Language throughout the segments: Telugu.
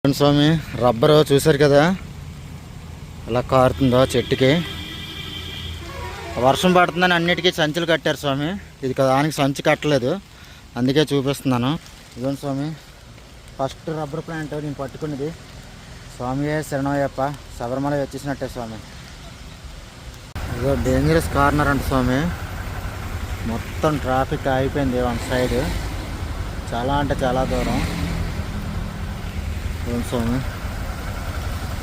స్వామి రబ్బరు చూశారు కదా ఎలా కారుతుందో చెట్టుకి. వర్షం పడుతుందని అన్నిటికీ సంచులు కట్టారు స్వామి. ఇది దానికి సంచి కట్టలేదు, అందుకే చూపిస్తున్నాను. ఇదిగోండి స్వామి, ఫస్ట్ రబ్బర్ ప్లాంట్ నేను పట్టుకున్నది. స్వామి శరణయ్యప్ప, శబరిమల వచ్చేసినట్టే స్వామి. ఇదో డేంజరస్ కార్నర్ అంట స్వామి. మొత్తం ట్రాఫిక్ అయిపోయింది వన్ సైడ్, చాలా అంటే చాలా దూరం. స్వామి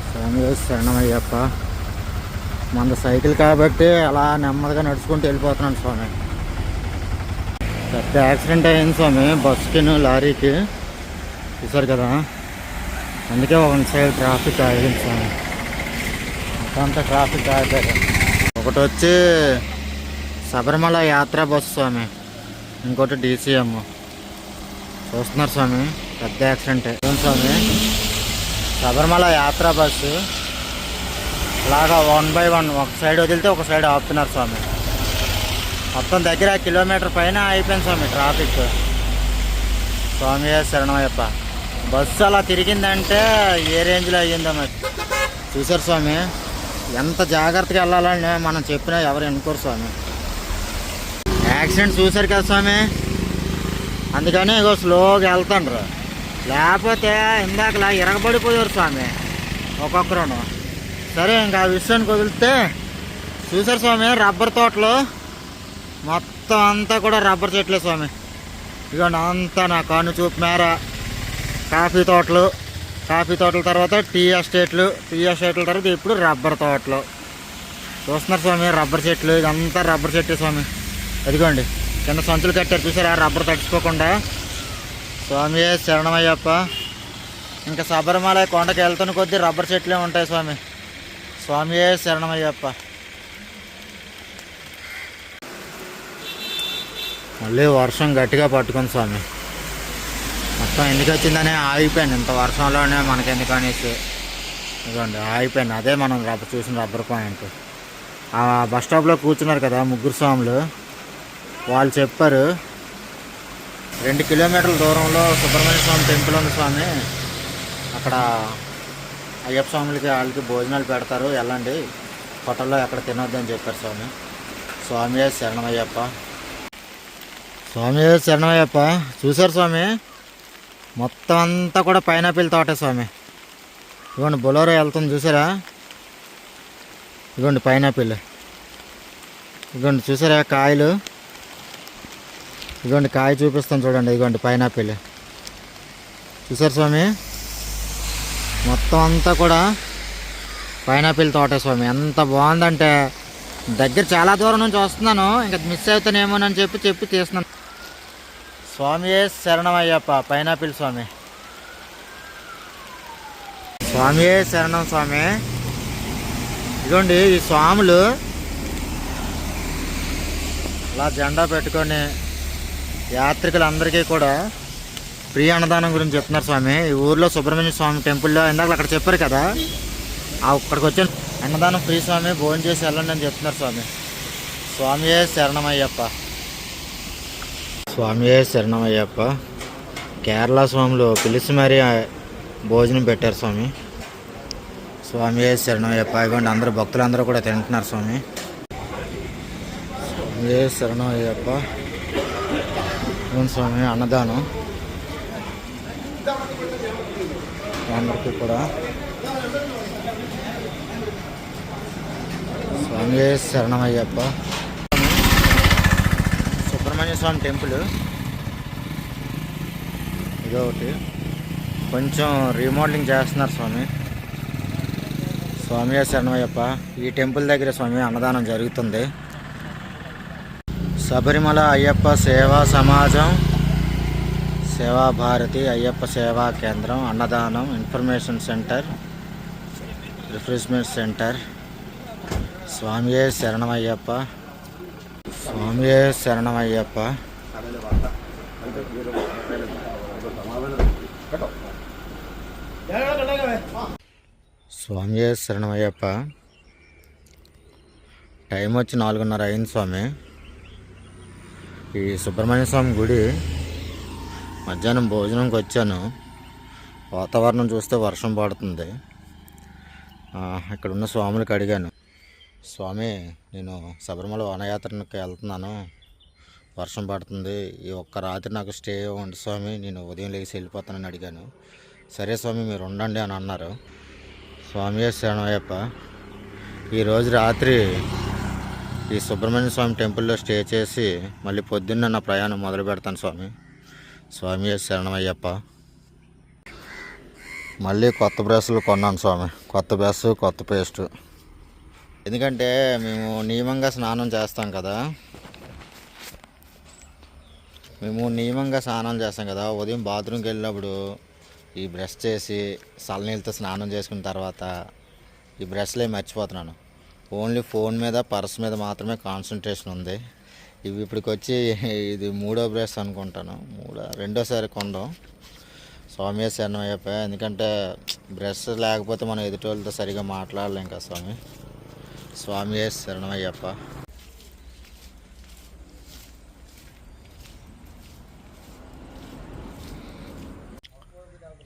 స్వామి శరణమయ్యప్ప. మన సైకిల్ కాబట్టి అలా నెమ్మదిగా నడుచుకుంటూ వెళ్ళిపోతున్నాను స్వామి. పెద్ద యాక్సిడెంట్ అయింది స్వామి, బస్సుకి లారీకి, చూసారు కదా. అందుకే వన్ సైడ్ ట్రాఫిక్ ఆగింది స్వామి, అంతా ట్రాఫిక్ ఆగారు. ఒకటి వచ్చి శబరిమల యాత్రా బస్సు స్వామి, ఇంకోటి DCM. చూస్తున్నారు స్వామి, పెద్ద యాక్సిడెంట్ స్వామి. శబరిమల యాత్రా బస్సు అలాగా 1 by 1 ఒక సైడ్ వదిలితే ఒక సైడ్ ఆపుతున్నారు స్వామి. మొత్తం దగ్గర కిలోమీటర్ పైన అయిపోయింది స్వామి ట్రాఫిక్. స్వామి శరణమయ్యప్ప. బస్సు అలా తిరిగిందంటే ఏ రేంజ్లో అయ్యిందో మరి. చూసారు స్వామి, ఎంత జాగ్రత్తగా వెళ్ళాలని మనం చెప్పినా ఎవరు వినుకోరు స్వామి. యాక్సిడెంట్ చూసారు కదా స్వామి, అందుకని ఇగో స్లోగా వెళ్తాండ్రు. లేకపోతే ఇందాకలా ఇరగబడిపోయారు స్వామి ఒక్కొక్కరును. సరే ఇంకా ఆ విషయానికి వదిలితే, చూసారు స్వామి రబ్బర్ తోటలు మొత్తం అంతా కూడా రబ్బర్ చెట్లే స్వామి. ఇదిగోండి అంతా నా కన్ను చూపు మేర కాఫీ తోటల తర్వాత టీ ఎస్టేట్ల తర్వాత ఇప్పుడు రబ్బర్ తోటలు. చూస్తున్నారు స్వామి రబ్బర్ చెట్లు, ఇదంతా రబ్బర్ చెట్టు స్వామి. అదిగోండి కింద సంచులు కట్టారు చూసారా, రబ్బర్ తడిచిపోకుండా. స్వామి శరణమయ్యప్ప. ఇంకా శబరిమల కొండకి వెళ్తున్న కొద్దీ రబ్బర్ చెట్లే ఉంటాయి స్వామి. స్వామి శరణమయ్యప్ప. మళ్ళీ వర్షం గట్టిగా పట్టుకుంది స్వామి. మొత్తం ఎందుకు వచ్చిందని ఆగిపోయాను, ఇంత వర్షంలోనే మనకెందుకు అనేసి. ఇదిగోండి ఆగిపోయాను. అదే మనం చూసిన రబ్బర్ పాయింట్. ఆ బస్ స్టాప్లో కూర్చున్నారు కదా ముగ్గురు స్వాములు, వాళ్ళు చెప్పారు 2 కిలోమీటర్ల దూరంలో సుబ్రహ్మణ్య స్వామి టెంపుల్ ఉంది స్వామి, అక్కడ అయ్యప్ప స్వాములకి వాళ్ళకి భోజనాలు పెడతారు, వెళ్ళండి, హోటల్లో ఎక్కడ తినొద్దని చెప్పారు స్వామి. స్వామి శరణమయ్యప్ప. స్వామి శరణమయ్యప్ప. చూసారు స్వామి, మొత్తం అంతా కూడా పైనాపిల్ తోటే స్వామి. ఇదిగోండి బొలోరో వెళ్తుంది చూసారా, ఇదిగోండి పైనాపిల్. ఇదిగోండి చూసారా కాయలు, ఇదిగోండి కాయ చూపిస్తాను చూడండి. ఇదిగోండి పైనాపిల్. చూసారు స్వామి, మొత్తం అంతా కూడా పైనాపిల్ తోటే స్వామి. ఎంత బాగుందంటే దగ్గర చాలా దూరం నుంచి వస్తున్నాను, ఇంకా మిస్ అవుతానేమోనని చెప్పి తీస్తున్నాను. స్వామి శరణమయ్యప్ప. పైనాపిల్ స్వామి. స్వామి శరణం స్వామి. ఇదిగోండి ఈ స్వాములు అలా జెండా పెట్టుకొని యాత్రికులందరికీ కూడా ఫ్రీ అన్నదానం గురించి చెప్తున్నారు స్వామి. ఈ ఊర్లో సుబ్రహ్మణ్య స్వామి టెంపుల్లో ఇందాక అక్కడ చెప్పారు కదా, అక్కడికి వచ్చి అన్నదానం ఫ్రీ స్వామి, భోజనం చేసి వెళ్ళండి అని చెప్తున్నారు స్వామి. స్వామి శరణమయ్యప్ప. స్వామి శరణమయ్యప్ప. కేరళ స్వాములు పిలిచి మరీ భోజనం పెట్టారు స్వామి. స్వామి శరణమయ్యప్ప. ఇవ్వండి అందరూ భక్తులందరూ కూడా తింటున్నారు స్వామి. స్వామి శరణమయ్యప్ప. స్వామి అన్నదానం అందరికీ కూడా. స్వామి శరణమయ్యప్ప. సుబ్రహ్మణ్య స్వామి టెంపుల్ ఇదొకటి, కొంచెం రీమోడలింగ్ చేస్తున్నారు స్వామి. స్వామి శరణమయ్యప్ప. ఈ టెంపుల్ దగ్గర స్వామి అన్నదానం జరుగుతుంది. శబరిమల అయ్యప్ప సేవా సమాజం, సేవా భారతి, అయ్యప్ప సేవా కేంద్రం, అన్నదానం, ఇన్ఫర్మేషన్ సెంటర్, రిఫ్రెష్మెంట్ సెంటర్. స్వామి శరణమయ్యప్ప. స్వామి శరణమయ్యప్ప. స్వామి శరణమయ్యప్ప. టైం వచ్చి 4:30 అయింది స్వామి. ఈ సుబ్రహ్మణ్య స్వామి గుడి మధ్యాహ్నం భోజనంకి వచ్చాను. వాతావరణం చూస్తే వర్షం పడుతుంది. ఇక్కడ ఉన్న స్వాములకు అడిగాను, స్వామి నేను శబరిమల వనయాత్రకు వెళ్తున్నాను, వర్షం పడుతుంది, ఈ ఒక్క రాత్రి నాకు స్టే ఇవ్వండి స్వామి, నేను ఉదయం లేచి వెళ్ళిపోతానని అడిగాను. సరే స్వామి మీరు ఉండండి అని అన్నారు. స్వామి శరణమయ్యప్ప. ఈరోజు రాత్రి ఈ సుబ్రహ్మణ్య స్వామి టెంపుల్లో స్టే చేసి మళ్ళీ పొద్దున్న నా ప్రయాణం మొదలు పెడతాను స్వామి. స్వామి శరణమయ్యప్ప. మళ్ళీ కొత్త బ్రష్లు కొన్నాను స్వామి, కొత్త బ్రష్ కొత్త పేస్టు. ఎందుకంటే మేము నియమంగా స్నానం చేస్తాం కదా, ఉదయం బాత్రూమ్కి వెళ్ళినప్పుడు ఈ బ్రష్ చేసి చల్లనీళ్ళతో స్నానం చేసుకున్న తర్వాత ఈ బ్రష్లే మర్చిపోతున్నాను. ఓన్లీ ఫోన్ మీద పర్స్ మీద మాత్రమే కాన్సన్ట్రేషన్ ఉంది. ఇవి ఇప్పటికొచ్చి ఇది 3వ బ్రష్ అనుకుంటాను, రెండోసారి కొనడం. స్వామి శరణమయ్యప్ప. ఎందుకంటే బ్రష్ లేకపోతే మనం ఎదుటోళ్ళతో సరిగా మాట్లాడలేం కదా స్వామి. స్వామి శరణమయ్యప్ప.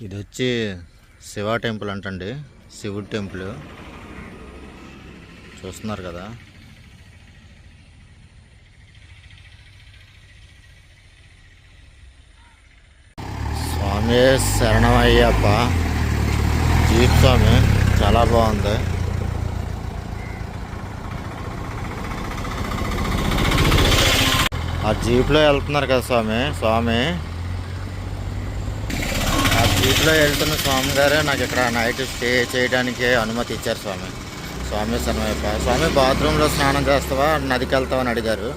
ఇది వచ్చి శివ టెంపుల్ అంటండి, శివుడి టెంపుల్ చూస్తున్నారు కదా. స్వామి శరణమయ్యప్ప. జీప్ స్వామి చాలా బాగుంది. ఆ జీప్లో వెళ్తున్నారు కదా స్వామి ఆ జీప్లో వెళ్తున్న స్వామి గారే నాకు ఇక్కడ నైట్ స్టే చేయడానికి అనుమతి ఇచ్చారు స్వామి. స్వామి శరణమయ్యప్ప. స్వామి బాత్రూంలో స్నానం చేస్తావా, నదికి వెళ్తావని అడిగారు.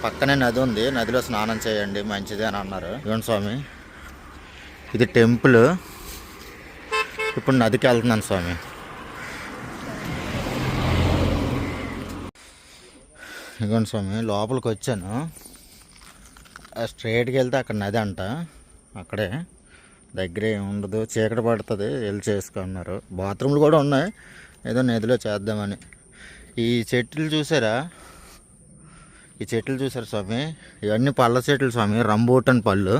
పక్కనే నది ఉంది, నదిలో స్నానం చేయండి మంచిది అని అన్నారు. ఇవ్వండి స్వామి, ఇది టెంపుల్. ఇప్పుడు నదికి వెళ్తున్నాను స్వామి. ఇవ్వండి స్వామి, లోపలికి వచ్చాను. స్ట్రైట్కి వెళ్తే అక్కడ నది అంట, అక్కడే దగ్గరే ఉండదు, చీకటి పడుతుంది, వెళ్ళి చేసుకున్నారు. బాత్రూమ్లు కూడా ఉన్నాయి, ఏదో నదిలో చేద్దామని. ఈ చెట్లు చూసారా స్వామి, ఇవన్నీ పళ్ళ చెట్లు స్వామి, రంబూటన్ పళ్ళు.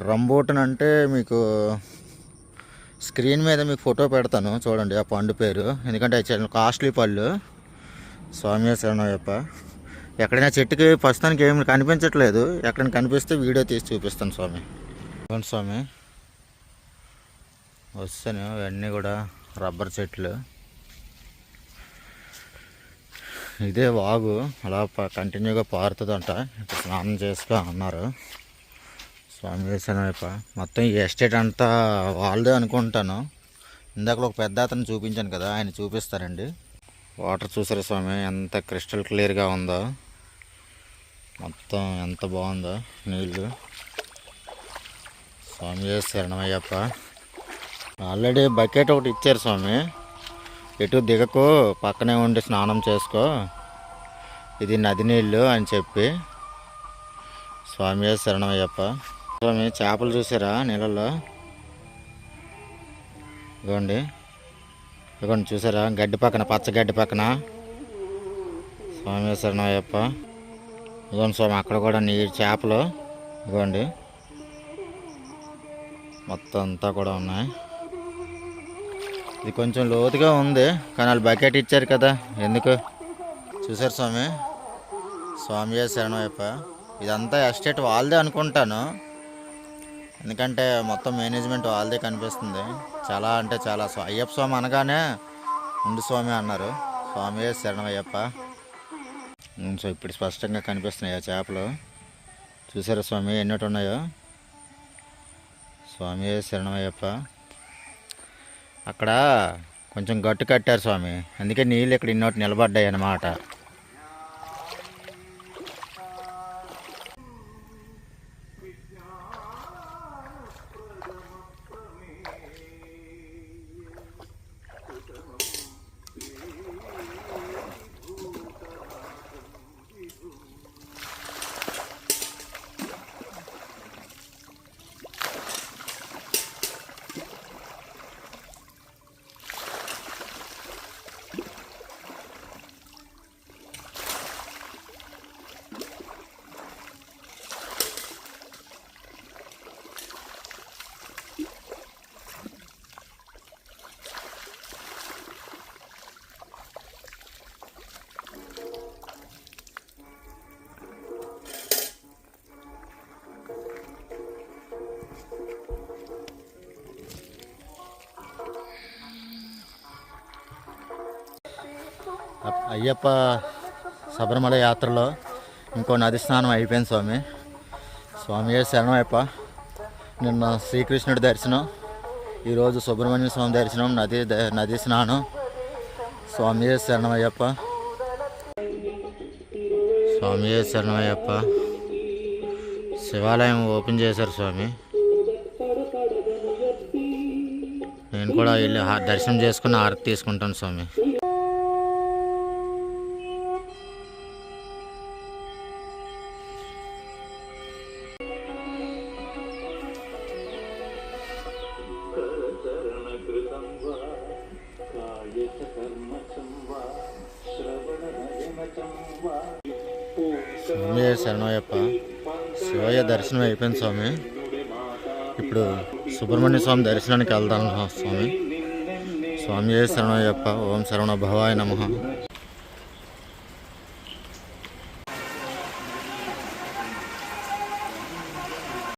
రంబూటన్ అంటే మీకు స్క్రీన్ మీద మీకు ఫోటో పెడతాను చూడండి ఆ పండు పేరు, ఎందుకంటే అది చాలా కాస్ట్లీ పళ్ళు. స్వామి శరణమయ్యప్ప. ఎక్కడైనా చెట్టుకి ప్రస్తుతానికి ఏమి కనిపించట్లేదు, ఎక్కడైనా కనిపిస్తే వీడియో తీసి చూపిస్తాను స్వామి. అవును స్వామి, వస్తాను. ఇవన్నీ కూడా రబ్బర్ చెట్లు. ఇదే వాగు, అలా కంటిన్యూగా పారుతుందంట. ఇప్పుడు స్నానం చేసుకో అన్నారు. స్వామి శరణమయ్యప్ప. మొత్తం ఈ ఎస్టేట్ అంతా వాళ్ళదే అనుకుంటాను. ఇందాక ఒక పెద్ద అతను చూపించాను కదా, ఆయన చూపిస్తారండి. వాటర్ చూసారా స్వామి ఎంత క్రిస్టల్ క్లియర్గా ఉందో, మొత్తం ఎంత బాగుందో నీళ్ళు. స్వామి శరణమయ్యప్ప. ఆల్రెడీ బకెట్ ఒకటి ఇచ్చారు స్వామి, ఎటు దిగకు పక్కనే ఉండి స్నానం చేసుకో, ఇది నది నీళ్ళు అని చెప్పి. స్వామి శరణమయ్యప్ప. స్వామి చేపలు చూసారా నీళ్ళల్లో, ఇదిగోండి చూసారా గడ్డి పక్కన, పచ్చగడ్డి పక్కన. స్వామి శరణమయ్యప్ప. ఇదిగోండి స్వామి అక్కడ కూడా చేపలు, ఇదిగోండి మొత్తం అంతా కూడా ఉన్నాయి. ఇది కొంచెం లోతుగా ఉంది, కానీ వాళ్ళు బకెట్ ఇచ్చారు కదా ఎందుకు. చూసారు స్వామి. స్వామి శరణమయ్యప్ప. ఇదంతా ఎస్టేట్ వాళ్ళదే అనుకుంటాను, ఎందుకంటే మొత్తం మేనేజ్మెంట్ వాళ్ళదే కనిపిస్తుంది. చాలా అంటే చాలా. అయ్యప్ప స్వామి అనగానే ఉండు స్వామి అన్నారు. స్వామి శరణమయ్యప్ప. సో ఇప్పుడు స్పష్టంగా కనిపిస్తున్నాయి ఆ చేపలు. చూసారా స్వామి ఎన్నోటి ఉన్నాయో. స్వామి శరణమయ్యప్ప. అక్కడ కొంచెం గట్టు కట్టారు స్వామి, అందుకే నీళ్ళు ఇక్కడ ఇన్నోటి నిలబడ్డాయి అన్నమాట. అయ్యప్ప శబరిమల యాత్రలో ఇంకో నది స్నానం అయిపోయింది స్వామి. స్వామి శరణమయ్యప్ప. నిన్న శ్రీకృష్ణుడి దర్శనం, ఈరోజు సుబ్రహ్మణ్య స్వామి దర్శనం, నది స్నానం. స్వామి శరణమయ్యప్ప. స్వామి శరణమయ్యప్ప. శివాలయం ఓపెన్ చేశారు స్వామి. నేను కూడా వెళ్ళి దర్శనం చేసుకుని హారతి తీసుకుంటాను స్వామి. స్వామి శరణమయ్యప్ప. శివయ్య దర్శనం అయిపోయింది స్వామి. ఇప్పుడు సుబ్రహ్మణ్య స్వామి దర్శనానికి వెళ్తాను స్వామి. స్వామి శరణమయ్యప్ప. ఓం శరవణ భవాయ నమః.